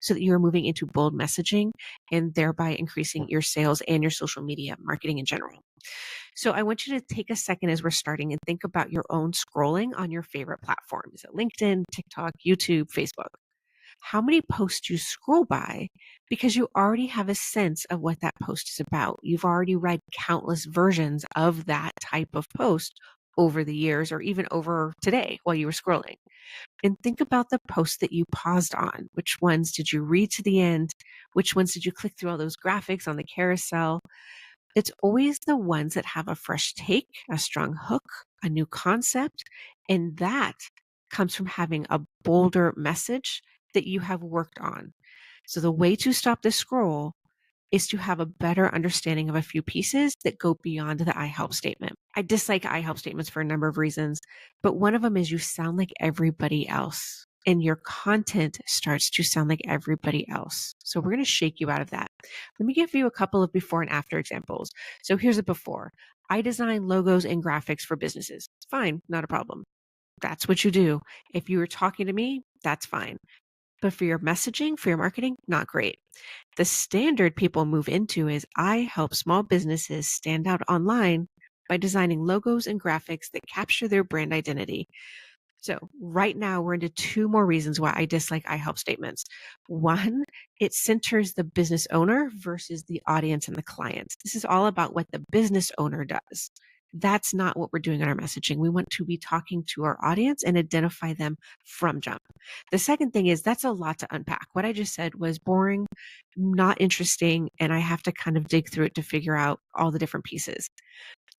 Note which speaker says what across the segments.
Speaker 1: so that you're moving into bold messaging and thereby increasing your sales and your social media marketing in general. So I want you to take a second as we're starting and think about your own scrolling on your favorite platforms. Is it LinkedIn, TikTok, YouTube, Facebook? How many posts you scroll by because you already have a sense of what that post is about. You've already read countless versions of that type of post over the years or even over today while you were scrolling. And think about the posts that you paused on. Which ones did you read to the end? Which ones did you click through all those graphics on the carousel? It's always the ones that have a fresh take, a strong hook, a new concept, and that comes from having a bolder message that you have worked on. So the way to stop the scroll is to have a better understanding of a few pieces that go beyond the I help statement. I dislike I help statements for a number of reasons, but one of them is you sound like everybody else and your content starts to sound like everybody else. So we're going to shake you out of that. Let me give you a couple of before and after examples. So here's a before. I design logos and graphics for businesses. Fine, not a problem. That's what you do. If you were talking to me, that's fine. But for your messaging, for your marketing, not great. The standard people move into is I help small businesses stand out online by designing logos and graphics that capture their brand identity. So right now we're into two more reasons why I dislike I help statements. One, it centers the business owner versus the audience and the client. This is all about what the business owner does. That's not what we're doing in our messaging. We want to be talking to our audience and identify them from jump. The second thing is that's a lot to unpack. What I just said was boring, not interesting, and I have to kind of dig through it to figure out all the different pieces.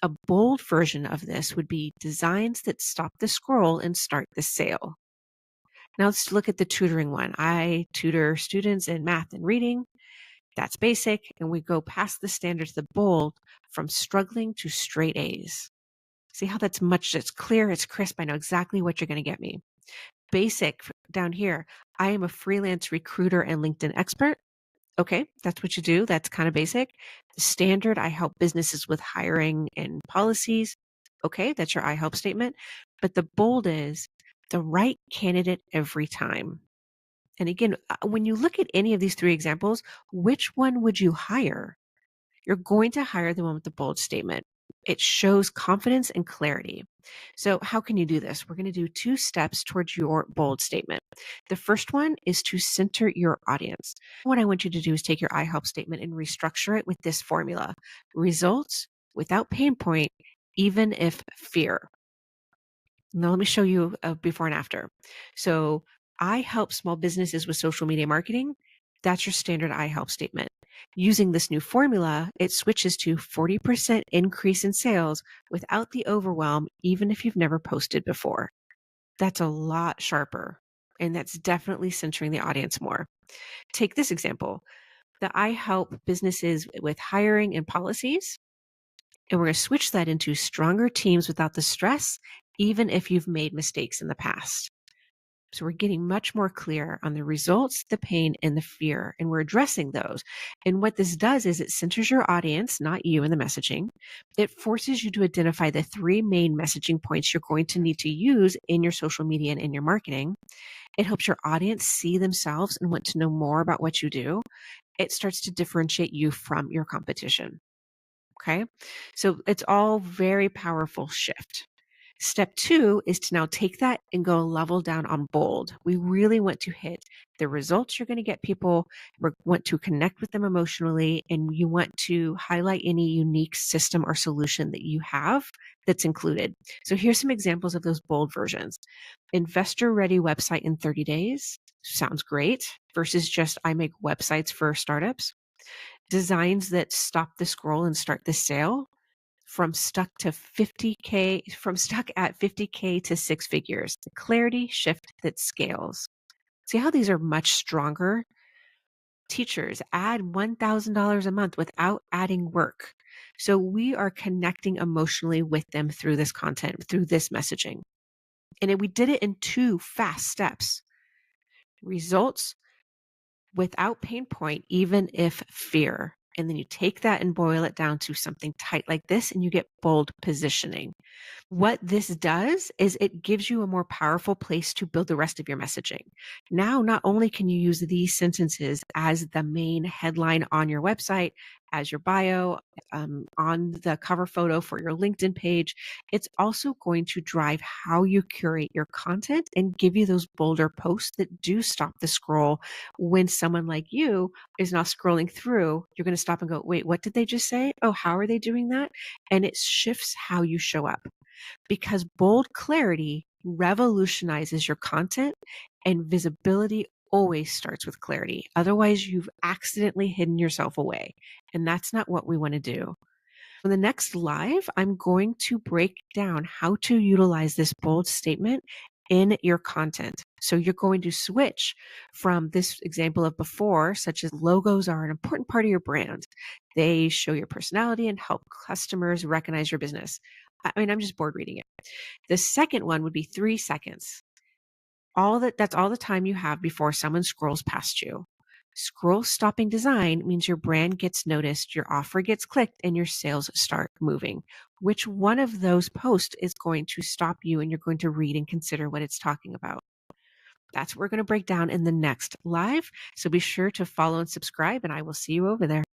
Speaker 1: A bold version of this would be designs that stop the scroll and start the sale. Now let's look at the tutoring one. I tutor students in math and reading. That's basic. And we go past the standards, the bold, from struggling to straight A's. See how it's clear, it's crisp. I know exactly what you're going to get me. Basic down here. I am a freelance recruiter and LinkedIn expert. Okay, that's what you do. That's kind of basic. The standard, I help businesses with hiring and policies. Okay, that's your I help statement. But the bold is the right candidate every time. And again, when you look at any of these three examples, which one would you hire? You're going to hire the one with the bold statement. It shows confidence and clarity. So how can you do this? We're going to do two steps towards your bold statement. The first one is to center your audience. What I want you to do is take your I help statement and restructure it with this formula. Results without pain point, even if fear. Now let me show you a before and after. So I help small businesses with social media marketing. That's your standard I help statement. Using this new formula, it switches to 40% increase in sales without the overwhelm, even if you've never posted before. That's a lot sharper. And that's definitely centering the audience more. Take this example. The I help businesses with hiring and policies. And we're going to switch that into stronger teams without the stress, even if you've made mistakes in the past. So we're getting much more clear on the results, the pain, and the fear, and we're addressing those. And what this does is it centers your audience, not you in the messaging. It forces you to identify the three main messaging points you're going to need to use in your social media and in your marketing. It helps your audience see themselves and want to know more about what you do. It starts to differentiate you from your competition. Okay. So it's all very powerful shift. Step two is to now take that and go level down on bold. We really want to hit the results you're going to get people, we want to connect with them emotionally, and you want to highlight any unique system or solution that you have that's included. So here's some examples of those bold versions. Investor ready website in 30 days. Sounds great. Versus just I make websites for startups. Designs that stop the scroll and start the sale. From stuck at 50K to six figures, the clarity shift that scales. See how these are much stronger? Teachers add $1,000 a month without adding work. So we are connecting emotionally with them through this content, through this messaging. And we did it in two fast steps. Results without pain point, even if fear. And then you take that and boil it down to something tight like this, and you get bold positioning. What this does is it gives you a more powerful place to build the rest of your messaging. Now, not only can you use these sentences as the main headline on your website, as your bio, on the cover photo for your LinkedIn page, it's also going to drive how you curate your content and give you those bolder posts that do stop the scroll. When someone like you is now scrolling through, you're going to stop and go, wait, what did they just say? Oh, how are they doing that? And it shifts how you show up, because bold clarity revolutionizes your content, and visibility always starts with clarity. Otherwise, you've accidentally hidden yourself away. And that's not what we want to do. In the next live, I'm going to break down how to utilize this bold statement in your content. So you're going to switch from this example of before, such as logos are an important part of your brand. They show your personality and help customers recognize your business. I mean, I'm just bored reading it. The second one would be 3 seconds. That's all the time you have before someone scrolls past you. Scroll stopping design means your brand gets noticed, your offer gets clicked, and your sales start moving. Which one of those posts is going to stop you and you're going to read and consider what it's talking about? That's what we're going to break down in the next live. So be sure to follow and subscribe, and I will see you over there.